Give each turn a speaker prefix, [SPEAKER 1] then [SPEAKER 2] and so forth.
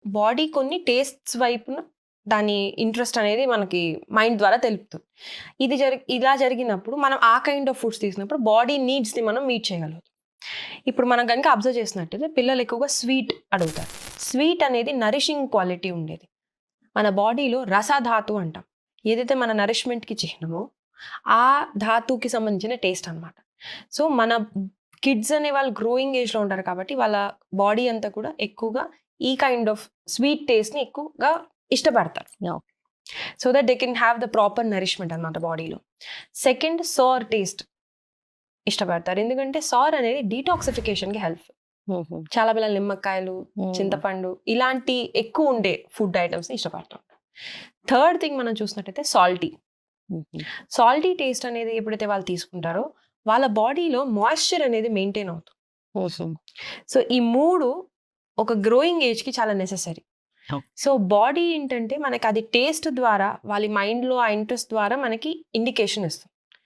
[SPEAKER 1] Body కొన్ని tastes వైపున దాని ఇంట్రెస్ట్ అనేది మనకి మైండ్ ద్వారా తెలుపుతుంది. ఇలా జరిగినప్పుడు మనం ఆ కైండ్ ఆఫ్ ఫుడ్స్ తీసినప్పుడు బాడీ నీడ్స్ని మనం మీట్ చేయగలుగుతాం. ఇప్పుడు మనం కనుక అబ్జర్వ్ చేసినట్టయితే పిల్లలు ఎక్కువగా స్వీట్ అడుగుతారు. స్వీట్ అనేది నరిషింగ్ క్వాలిటీ ఉండేది. మన బాడీలో రసధాతు అంటాం. ఏదైతే మన నరిష్మెంట్కి చిహ్నమో ఆ ధాతుకి సంబంధించిన టేస్ట్ అనమాట. సో మన కిడ్స్ అనే వాళ్ళు గ్రోయింగ్ ఏజ్లో ఉంటారు కాబట్టి వాళ్ళ బాడీ అంతా కూడా ఎక్కువగా ఈ కైండ్ ఆఫ్ స్వీట్ టేస్ట్ని ఎక్కువగా ఇష్టపడతారు. So that they can have the proper nourishment అనమాట బాడీలో. సెకండ్, సార్ టేస్ట్ ఇష్టపడతారు. ఎందుకంటే సార్ అనేది డీటాక్సిఫికేషన్కి హెల్ప్. చాలా పిల్లలు నిమ్మకాయలు, చింతపండు ఇలాంటి ఎక్కువ ఉండే ఫుడ్ ఐటమ్స్ని ఇష్టపడతాం. థర్డ్ థింగ్ మనం చూసినట్టయితే సాల్టీ టేస్ట్ అనేది ఎప్పుడైతే వాళ్ళు తీసుకుంటారో వాళ్ళ బాడీలో మాయిశ్చర్ అనేది మెయింటైన్ అవుతుంది. సో ఈ మూడు ఒక గ్రోయింగ్ ఏజ్కి చాలా నెసెసరీ. సో బాడీ ఏంటంటే మనకి అది టేస్ట్ ద్వారా వాళ్ళ మైండ్లో ఆ ఇంట్రెస్ట్ ద్వారా మనకి ఇండికేషన్ ఇస్తుంది.